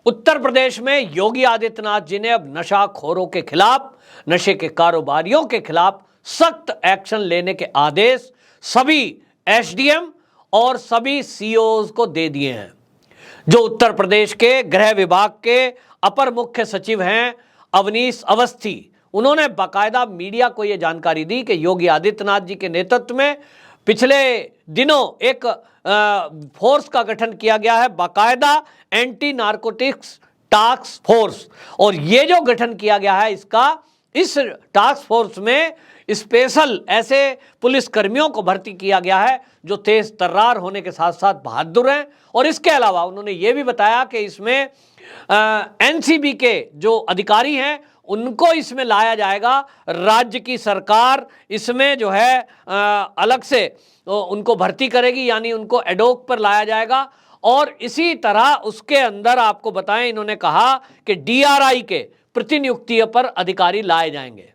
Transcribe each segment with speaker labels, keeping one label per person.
Speaker 1: उत्तर प्रदेश में योगी आदित्यनाथ जी ने अब नशाखोरों के खिलाफ, नशे के कारोबारियों के खिलाफ सख्त एक्शन लेने के आदेश सभी एसडीएम और सभी सीओज को दे दिए हैं। जो उत्तर प्रदेश के गृह विभाग के अपर मुख्य सचिव हैं अवनीश अवस्थी, उन्होंने बाकायदा मीडिया को यह जानकारी दी कि योगी आदित्यनाथ जी के नेतृत्व में पिछले दिनों एक फोर्स का गठन किया गया है, बाकायदा एंटी नारकोटिक्स टास्क फोर्स। और ये जो गठन किया गया है इस टास्क फोर्स में स्पेशल ऐसे पुलिस कर्मियों को भर्ती किया गया है जो तेज तर्रार होने के साथ साथ बहादुर हैं। और इसके अलावा उन्होंने ये भी बताया कि इसमें एनसीबी के जो अधिकारी हैं उनको इसमें लाया जाएगा। राज्य की सरकार इसमें जो है अलग से उनको भर्ती करेगी, यानी उनको एडोक पर लाया जाएगा। और इसी तरह उसके अंदर आपको बताएं, इन्होंने कहा कि डीआरआई के प्रतिनियुक्ति पर अधिकारी लाए जाएंगे।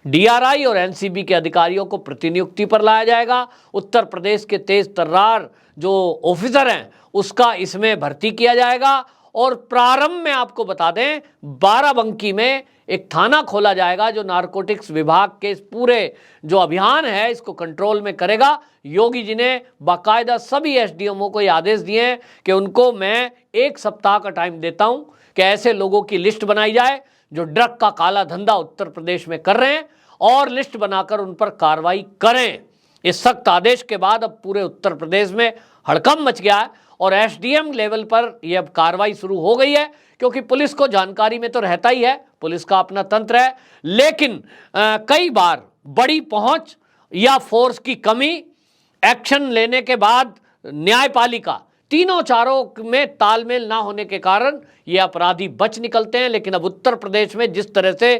Speaker 1: डीआरआई और एनसीबी के अधिकारियों को प्रतिनियुक्ति पर लाया जाएगा। उत्तर प्रदेश के तेज तर्रार जो ऑफिसर हैं उसका इसमें भर्ती किया जाएगा। और प्रारंभ में आपको बता दें, बाराबंकी में एक थाना खोला जाएगा जो नारकोटिक्स विभाग के इस पूरे जो अभियान है इसको कंट्रोल में करेगा। योगी जी ने बाकायदा सभी एसडीएमओ को ये आदेश दिए हैं कि उनको मैं 1 सप्ताह का टाइम देता हूं कि ऐसे लोगों की लिस्ट बनाई जाए जो ड्रग का काला धंधा उत्तर प्रदेश में कर रहे हैं और लिस्ट बनाकर उन पर कार्रवाई करें। इस सख्त आदेश के बाद अब पूरे उत्तर प्रदेश में हड़कंप मच गया है और एसडीएम लेवल पर यह अब कार्रवाई शुरू हो गई है, क्योंकि पुलिस को जानकारी में तो रहता ही है, पुलिस का अपना तंत्र है। लेकिन कई बार बड़ी पहुंच या फोर्स की कमी, एक्शन लेने के बाद न्यायपालिका, तीनों चारों में तालमेल ना होने के कारण ये अपराधी बच निकलते हैं। लेकिन अब उत्तर प्रदेश में जिस तरह से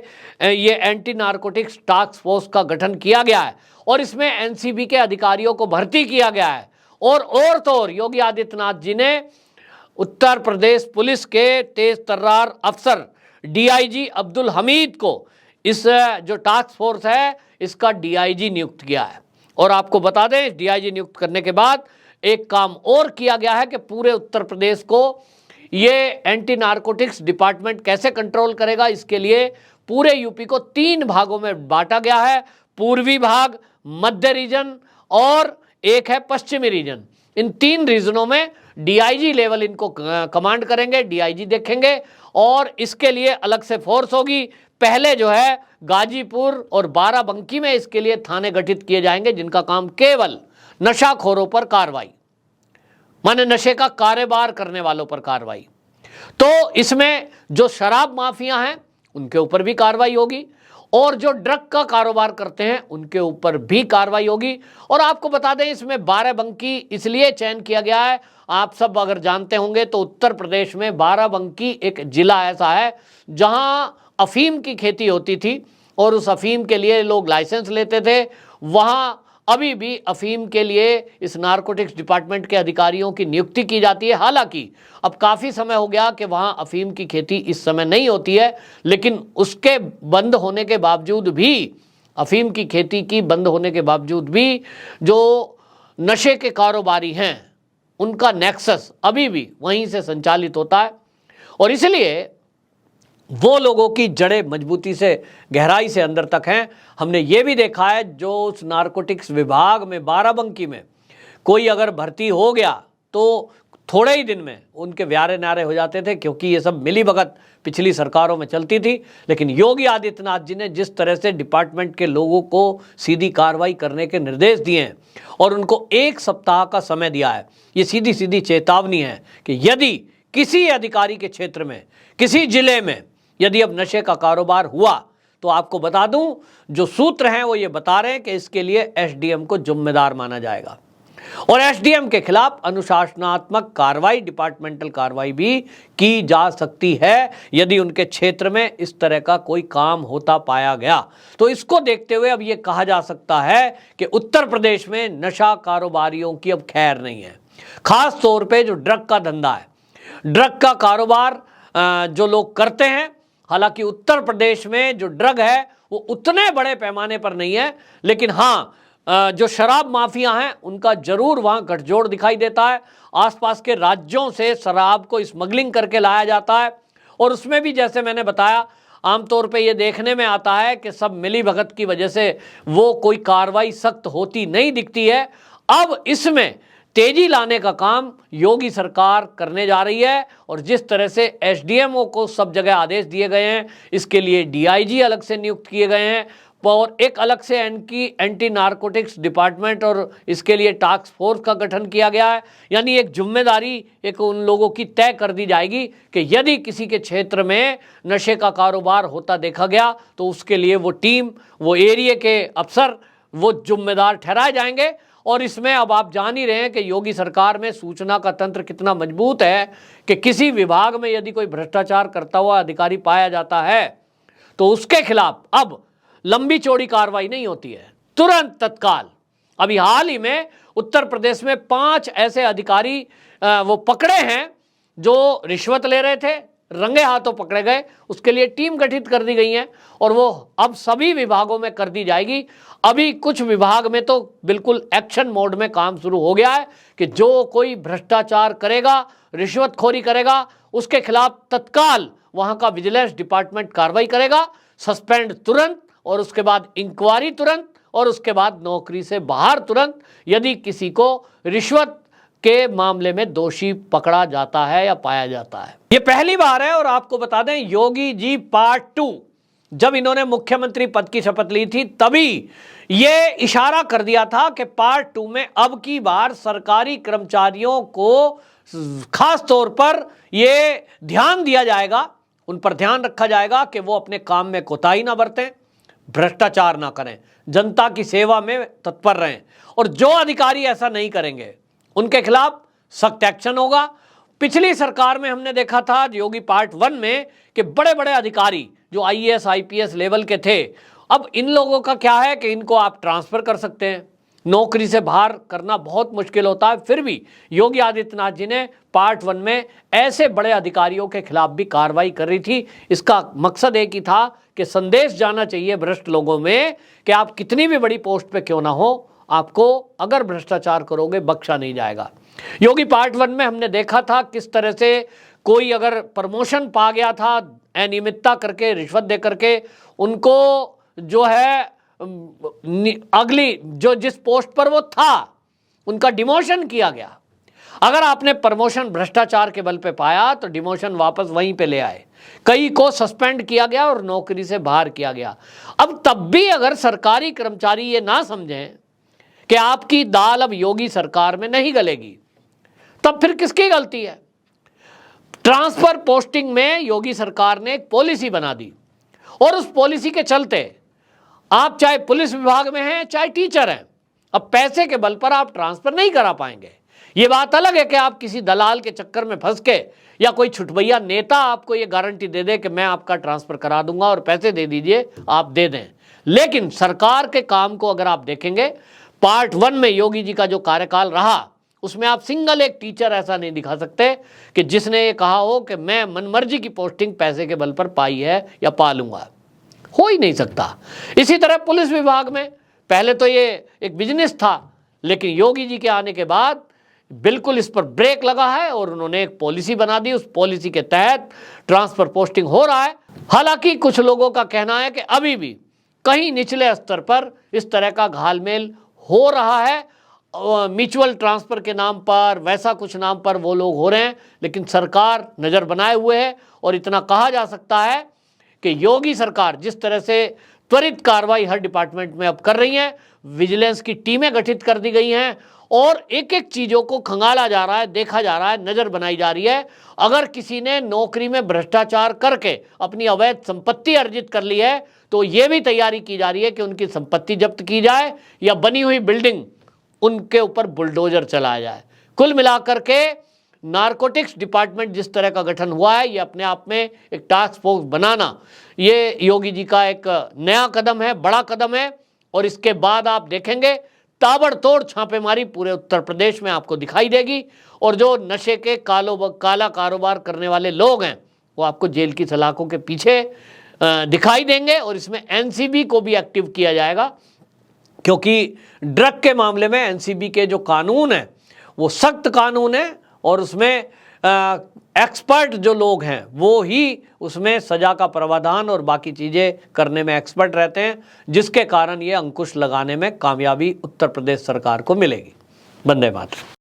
Speaker 1: ये एंटी नारकोटिक्स टास्क फोर्स का गठन किया गया है और इसमें एनसीबी के अधिकारियों को भर्ती किया गया है, और तो और योगी आदित्यनाथ जी ने उत्तर प्रदेश पुलिस के तेज तर्रार अफसर डीआईजी अब्दुल हमीद को इस जो टास्क फोर्स है इसका डीआईजी नियुक्त किया है। और आपको बता दें, डीआईजी नियुक्त करने के बाद एक काम और किया गया है कि पूरे उत्तर प्रदेश को ये एंटी नारकोटिक्स डिपार्टमेंट कैसे कंट्रोल करेगा, इसके लिए पूरे यूपी को 3 भागों में बांटा गया है। पूर्वी भाग, मध्य रीजन और एक है पश्चिमी रीजन। इन 3 रीजनों में डीआईजी लेवल इनको कमांड करेंगे, डीआईजी देखेंगे और इसके लिए अलग से फोर्स होगी। पहले जो है गाजीपुर और बाराबंकी में इसके लिए थाने गठित किए जाएंगे जिनका काम केवल नशाखोरों पर कार्रवाई, माने नशे का कारोबार करने वालों पर कार्रवाई। तो इसमें जो शराब माफिया हैं उनके ऊपर भी कार्रवाई होगी और जो ड्रग का कारोबार करते हैं उनके ऊपर भी कार्रवाई होगी। और आपको बता दें, इसमें बाराबंकी इसलिए चयन किया गया है, आप सब अगर जानते होंगे तो उत्तर प्रदेश में बाराबंकी एक जिला ऐसा है जहां अफीम की खेती होती थी और उस अफीम के लिए लोग लाइसेंस लेते थे। वहां अभी भी अफीम के लिए इस नारकोटिक्स डिपार्टमेंट के अधिकारियों की नियुक्ति की जाती है। हालांकि अब काफ़ी समय हो गया कि वहाँ अफीम की खेती इस समय नहीं होती है, लेकिन उसके बंद होने के बावजूद भी, अफीम की खेती की बंद होने के बावजूद भी जो नशे के कारोबारी हैं उनका नेक्सस अभी भी वहीं से संचालित होता है। और इसलिए वो लोगों की जड़ें मजबूती से, गहराई से अंदर तक हैं। हमने ये भी देखा है जो उस नारकोटिक्स विभाग में बाराबंकी में कोई अगर भर्ती हो गया तो थोड़े ही दिन में उनके व्यारे न्यारे हो जाते थे, क्योंकि ये सब मिलीभगत पिछली सरकारों में चलती थी। लेकिन योगी आदित्यनाथ जी ने जिस तरह से डिपार्टमेंट के लोगों को सीधी कार्रवाई करने के निर्देश दिए हैं और उनको 1 सप्ताह का समय दिया है, ये सीधी सीधी चेतावनी है कि यदि किसी अधिकारी के क्षेत्र में, किसी जिले में यदि अब नशे का कारोबार हुआ तो आपको बता दूं, जो सूत्र हैं वो ये बता रहे हैं कि इसके लिए एसडीएम को जिम्मेदार माना जाएगा और एसडीएम के खिलाफ अनुशासनात्मक कार्रवाई, डिपार्टमेंटल कार्रवाई भी की जा सकती है यदि उनके क्षेत्र में इस तरह का कोई काम होता पाया गया। तो इसको देखते हुए अब ये कहा जा सकता है कि उत्तर प्रदेश में नशा कारोबारियों की अब खैर नहीं है। खास तौर पे जो ड्रग का धंधा है, ड्रग का कारोबार जो लोग करते हैं, हालांकि उत्तर प्रदेश में जो ड्रग है वो उतने बड़े पैमाने पर नहीं है, लेकिन हाँ जो शराब माफिया हैं उनका जरूर वहां गठजोड़ दिखाई देता है। आसपास के राज्यों से शराब को स्मगलिंग करके लाया जाता है और उसमें भी जैसे मैंने बताया आमतौर पे ये देखने में आता है कि सब मिली भगत की वजह से वो कोई कार्रवाई सख्त होती नहीं दिखती है। अब इसमें तेजी लाने का काम योगी सरकार करने जा रही है और जिस तरह से एसडीएमओ को सब जगह आदेश दिए गए हैं, इसके लिए डीआईजी अलग से नियुक्त किए गए हैं और एक अलग से एंटी नारकोटिक्स डिपार्टमेंट और इसके लिए टास्क फोर्स का गठन किया गया है। यानी एक जिम्मेदारी एक उन लोगों की तय कर दी जाएगी कि यदि किसी के क्षेत्र में नशे का कारोबार होता देखा गया तो उसके लिए वो टीम, वो एरिया के अफसर वो जिम्मेदार ठहराए जाएंगे। और इसमें अब आप जान ही रहे हैं कि योगी सरकार में सूचना का तंत्र कितना मजबूत है कि किसी विभाग में यदि कोई भ्रष्टाचार करता हुआ अधिकारी पाया जाता है तो उसके खिलाफ अब लंबी चौड़ी कार्रवाई नहीं होती है, तुरंत तत्काल। अभी हाल ही में उत्तर प्रदेश में 5 ऐसे अधिकारी वो पकड़े हैं जो रिश्वत ले रहे थे, रंगे हाथों पकड़े गए। उसके लिए टीम गठित कर दी गई है और वो अब सभी विभागों में कर दी जाएगी। अभी कुछ विभाग में तो बिल्कुल एक्शन मोड में काम शुरू हो गया है कि जो कोई भ्रष्टाचार करेगा, रिश्वतखोरी करेगा, उसके खिलाफ तत्काल वहां का विजिलेंस डिपार्टमेंट कार्रवाई करेगा, सस्पेंड तुरंत और उसके बाद इंक्वायरी तुरंत और उसके बाद नौकरी से बाहर तुरंत, यदि किसी को रिश्वत के मामले में दोषी पकड़ा जाता है या पाया जाता है। ये पहली बार है। और आपको बता दें योगी जी पार्ट 2 जब इन्होंने मुख्यमंत्री पद की शपथ ली थी तभी ये इशारा कर दिया था कि पार्ट 2 में अब की बार सरकारी कर्मचारियों को खास तौर पर ये ध्यान दिया जाएगा, उन पर ध्यान रखा जाएगा कि वो अपने काम में कोताही ना बरतें, भ्रष्टाचार ना करें, जनता की सेवा में तत्पर रहें। और जो अधिकारी ऐसा नहीं करेंगे उनके खिलाफ सख्त एक्शन होगा। पिछली सरकार में हमने देखा था योगी पार्ट 1 में कि बड़े बड़े अधिकारी जो आईएएस आईपीएस लेवल के थे, अब इन लोगों का क्या है कि इनको आप ट्रांसफर कर सकते हैं, नौकरी से बाहर करना बहुत मुश्किल होता है। फिर भी योगी आदित्यनाथ जी ने पार्ट 1 में ऐसे बड़े अधिकारियों के खिलाफ भी कार्रवाई कर रही थी। इसका मकसद एक ही था कि संदेश जाना चाहिए भ्रष्ट लोगों में कि आप कितनी भी बड़ी पोस्ट पे क्यों ना हो, आपको अगर भ्रष्टाचार करोगे बख्शा नहीं जाएगा। योगी पार्ट 1 में हमने देखा था किस तरह से कोई अगर प्रमोशन पा गया था अनियमितता करके, रिश्वत दे करके, उनको जो है अगली जो जिस पोस्ट पर वो था उनका डिमोशन किया गया। अगर आपने प्रमोशन भ्रष्टाचार के बल पे पाया तो डिमोशन वापस वहीं पे ले आए, कई को सस्पेंड किया गया और नौकरी से बाहर किया गया। अब तब भी अगर सरकारी कर्मचारी ये ना समझें कि आपकी दाल अब योगी सरकार में नहीं गलेगी, तब फिर किसकी गलती है? ट्रांसफर पोस्टिंग में योगी सरकार ने एक पॉलिसी बना दी और उस पॉलिसी के चलते आप चाहे पुलिस विभाग में हैं चाहे टीचर हैं, अब पैसे के बल पर आप ट्रांसफर नहीं करा पाएंगे। ये बात अलग है कि आप किसी दलाल के चक्कर में फंस के या कोई छुटभैया नेता आपको ये गारंटी दे दे कि मैं आपका ट्रांसफर करा दूंगा और पैसे दे दीजिए, आप दे दें। लेकिन सरकार के काम को अगर आप देखेंगे, पार्ट 1 में योगी जी का जो कार्यकाल रहा उसमें आप सिंगल एक टीचर ऐसा नहीं दिखा सकते कि जिसने ये कहा हो कि मैं मनमर्जी की पोस्टिंग पैसे के बल पर पाई है या पा लूंगा, हो ही नहीं सकता। इसी तरह पुलिस विभाग में पहले तो ये एक बिजनेस था, लेकिन योगी जी के आने के बाद बिल्कुल इस पर ब्रेक लगा है और उन्होंने एक पॉलिसी बना दी। उस पॉलिसी के तहत ट्रांसफर पोस्टिंग हो रहा है। हालांकि कुछ लोगों का कहना है कि अभी भी कहीं निचले स्तर पर इस तरह का घालमेल हो रहा है, म्यूचुअल ट्रांसफर के नाम पर, वैसा कुछ नाम पर वो लोग हो रहे हैं, लेकिन सरकार नज़र बनाए हुए है। और इतना कहा जा सकता है कि योगी सरकार जिस तरह से त्वरित कार्रवाई हर डिपार्टमेंट में अब कर रही है, विजिलेंस की टीमें गठित कर दी गई हैं और एक एक चीज़ों को खंगाला जा रहा है, देखा जा रहा है, नज़र बनाई जा रही है। अगर किसी ने नौकरी में भ्रष्टाचार करके अपनी अवैध संपत्ति अर्जित कर ली है तो ये भी तैयारी की जा रही है कि उनकी संपत्ति जब्त की जाए या बनी हुई बिल्डिंग उनके ऊपर बुलडोजर चलाया जाए। कुल मिलाकर के नारकोटिक्स डिपार्टमेंट जिस तरह का गठन हुआ है, ये अपने आप में एक टास्क फोर्स बनाना, ये योगी जी का एक नया कदम है, बड़ा कदम है। और इसके बाद आप देखेंगे ताबड़तोड़ छापेमारी पूरे उत्तर प्रदेश में आपको दिखाई देगी और जो नशे के काला कारोबार करने वाले लोग हैं वो आपको जेल की सलाखों के पीछे दिखाई देंगे। और इसमें एनसीबी को भी एक्टिव किया जाएगा क्योंकि ड्रग के मामले में एनसीबी के जो कानून है वो सख्त कानून है और उसमें एक्सपर्ट जो लोग हैं वो ही उसमें सजा का प्रावधान और बाकी चीज़ें करने में एक्सपर्ट रहते हैं, जिसके कारण ये अंकुश लगाने में कामयाबी उत्तर प्रदेश सरकार को मिलेगी। वंदे मातरम।